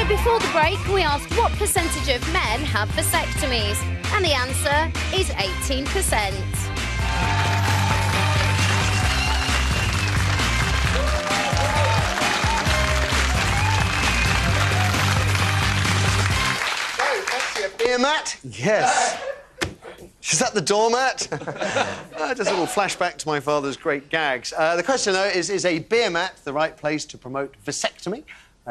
So before the break, we asked what percentage of men have vasectomies, and the answer is 18%. Beer mat? Yes. Is that the doormat? Just a little flashback to my father's great gags. The question, though, is a beer mat the right place to promote vasectomy?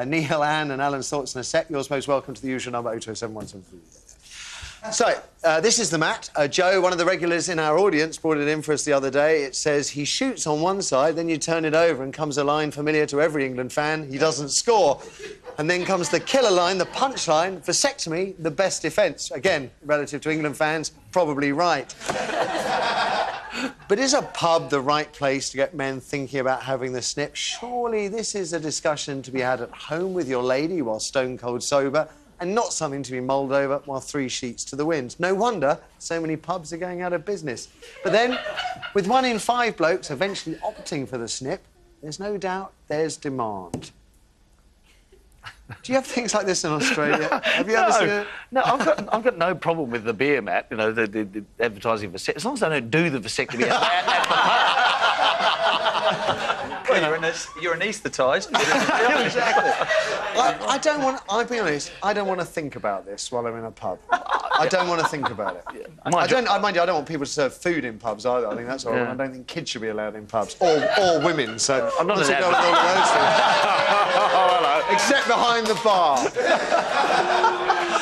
Neil, Anne and Alan's thoughts in a sec. You're most welcome to the usual number, 02717. So, this is the mat. Joe, one of the regulars in our audience, brought it in for us the other day. It says, he shoots on one side, then you turn it over and comes a line familiar to every England fan, he doesn't score. And then comes the killer line, the punchline, vasectomy, the best defence. Again, relative to England fans, probably right. But is a pub the right place to get men thinking about having the snip? Surely this is a discussion to be had at home with your lady while stone cold sober, and not something to be mulled over while 3 sheets to the wind. No wonder so many pubs are going out of business. But then, with 1 in 5 blokes eventually opting for the snip, there's no doubt there's demand. Do you have things like this in Australia? Have you ever seen it? No, I've got no problem with the beer mat, you know, the advertising vasectomy, as long as I don't do the vasectomy at the pub. Well, you're anaesthetised. Exactly. I don't want... I'll be honest, I don't want to think about this while I'm in a pub. I don't want to think about it. Yeah. Mind you, I don't want people to serve food in pubs either. I think that's all. Yeah. I don't think kids should be allowed in pubs. Or women, so... I'm not allowed with all of those things. Oh, hello. Except behind the bar.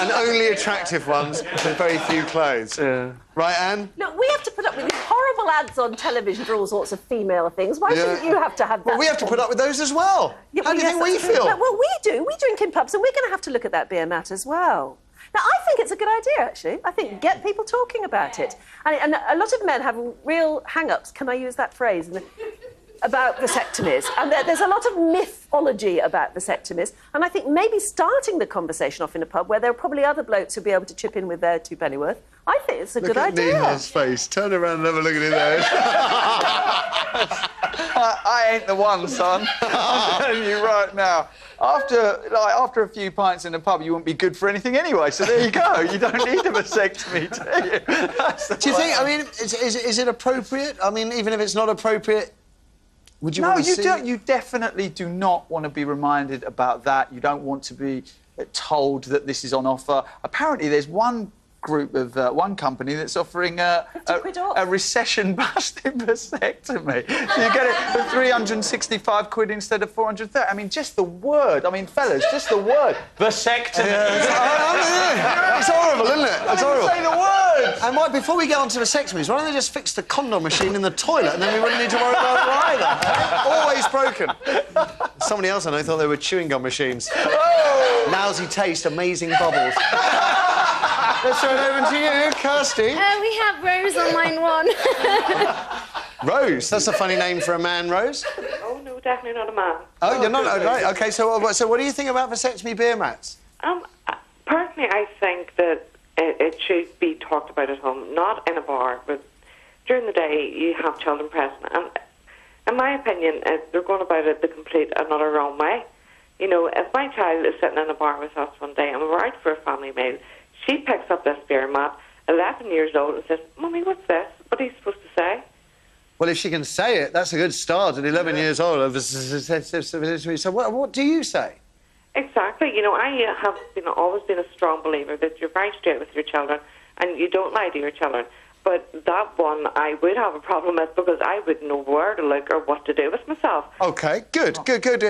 And only attractive ones with very few clothes. Yeah. Right, Anne? Look, we have to put up with these horrible ads on television for all sorts of female things. Why shouldn't you have to have that? Well, we have to put up with those as well. Yeah, how do you think we feel? Well, we do. We drink in pubs, and we're going to have to look at that beer mat as well. Now, I think it's a good idea, actually. I think get people talking about it. And a lot of men have real hang-ups, can I use that phrase, about vasectomies. And there's a lot of mythology about vasectomies. And I think maybe starting the conversation off in a pub where there are probably other blokes who'll be able to chip in with their 2 pennyworth, I think it's a good idea. Look at Neil's face. Turn around and have a look at his nose. I ain't the one, son. I'm telling you right now. After a few pints in a pub, you wouldn't be good for anything anyway. So there you go. You don't need a vasectomy, do you? Do you think? I mean, is it appropriate? I mean, even if it's not appropriate, would you want to see? No, you don't. You definitely do not want to be reminded about that. You don't want to be told that this is on offer. Apparently, there's one group of one company that's offering a recession-busting vasectomy. So you get it for 365 quid instead of 430. I mean, just the word. I mean, fellas, just the word vasectomy. It's horrible, isn't it? It's horrible. Say the word. And before we get on to vasectomies, why don't they just fix the condom machine in the toilet, and then we wouldn't need to worry about it either? Always broken. Somebody else I know thought they were chewing gum machines. Oh. Lousy taste, amazing bubbles. Let's throw it over to you, Kirsty. We have Rose on line 1. Rose? That's a funny name for a man, Rose. Oh, no, definitely not a man. Oh, you're not? Oh, right, OK, so what do you think about vasectomy beer mats? Personally, I think that it should be talked about at home, not in a bar, but during the day you have children present. And in my opinion, they're going about it the complete another wrong way. You know, if my child is sitting in a bar with us one day and we're out for a family meal, she picks up this beer mat, 11 years old, and says, Mummy, what's this? What are you supposed to say? Well, if she can say it, that's a good start at 11 years old. So what do you say? Exactly. You know, I have always been a strong believer that you're very straight with your children and you don't lie to your children. But that one I would have a problem with because I wouldn't know where to look or what to do with myself. OK, good.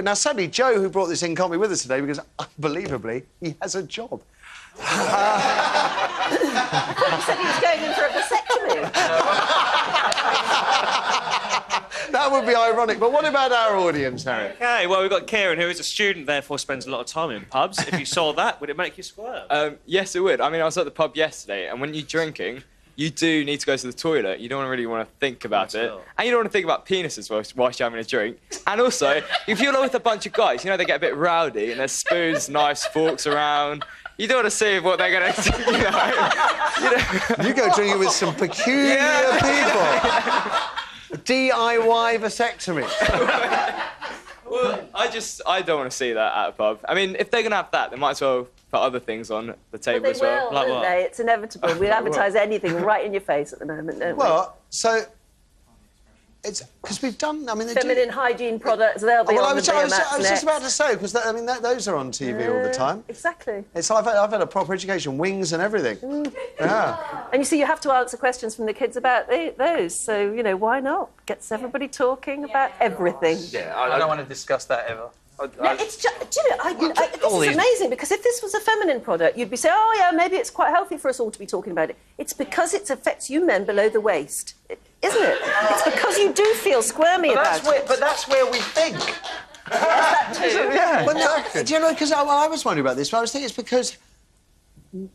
Now, sadly, Joe, who brought this in, can't be with us today because, unbelievably, he has a job. I thought you said he was going in for a vasectomy. That would be ironic. But what about our audience, Harry? OK, well, we've got Kieran, who is a student, therefore spends a lot of time in pubs. If you saw that, would it make you squirm? Yes, it would. I mean, I was at the pub yesterday, and when you're drinking, you do need to go to the toilet. You don't really want to think about it. And you don't want to think about penises whilst you're having a drink. And also, if you're with a bunch of guys, you know, they get a bit rowdy, and there's spoons, knives, forks around. You don't want to see what they're going to do, you know. You go drinking with some peculiar people. DIY vasectomy. Well, I don't want to see that at a pub. I mean, if they're going to have that, they might as well put other things on the table But as they well. will, Like won't what? they? It's inevitable. We advertise anything right in your face at the moment, don't we? Well, so it's because we've done. I mean, they do- Feminine hygiene products, they'll be Well, on I the was beer mats just next. about to say because I mean those are on TV all the time. Exactly. It's I've had a proper education, wings and everything. Yeah. And you see, you have to answer questions from the kids about those. So, you know, why not? Gets everybody talking about everything. Yeah, I don't want to discuss that ever. No, it's just, do you know, this is amazing because if this was a feminine product, you'd be saying, oh, yeah, maybe it's quite healthy for us all to be talking about it. It's because it affects you men below the waist, isn't it? It's because you do feel squirmy about it. But that's where we think. Yes, that too. Yeah. But no, do you know? Because I was wondering about this, but I was thinking it's because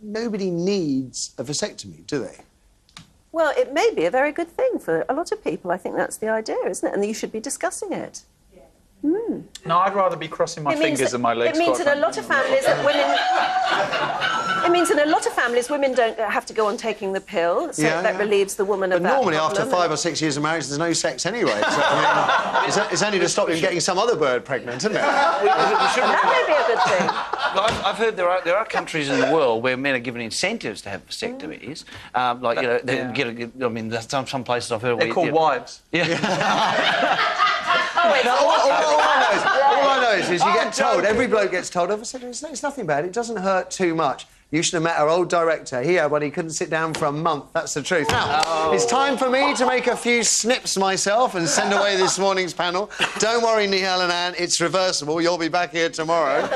nobody needs a vasectomy, do they? Well, it may be a very good thing for a lot of people. I think that's the idea, isn't it? And you should be discussing it. No, I'd rather be crossing my fingers than my legs. It means quite in a lot of families that women. It means in a lot of families women don't have to go on taking the pill, so that relieves the woman of But that normally, after problem. 5 or 6 years of marriage, there's no sex anyway. So, I mean, it's only to stop him getting some other bird pregnant, isn't it? That may be a good thing. I've heard there are countries in the world where men are given incentives to have vasectomies. Like, you know, they get I mean, there's some places I've heard They're called wives. All I know is you get told, every bloke gets told, oh, it's nothing bad, it doesn't hurt too much. You should have met our old director. He had one, he couldn't sit down for a month. That's the truth. Now, it's time for me to make a few snips myself and send away this morning's panel. Don't worry, Nihal and Anne, it's reversible. You'll be back here tomorrow.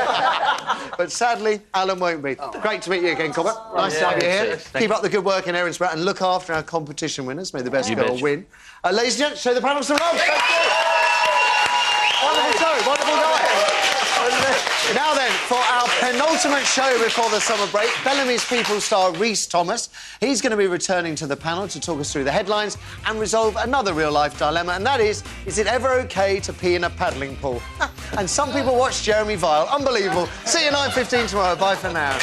But sadly, Alan won't be. Great to meet you again, Corbett. Nice to have you here. Keep up the good work in Erinsborough and look after our competition winners. May the best girl win. Ladies and gentlemen, show the panel some love. Thank you. Wonderful show, wonderful guy. Now then, for our penultimate show before the summer break, Bellamy's People star Rhys Thomas. He's going to be returning to the panel to talk us through the headlines and resolve another real-life dilemma, and that is it ever OK to pee in a paddling pool? And some people watch Jeremy Vile. Unbelievable. See you 9:15 tomorrow. Bye for now.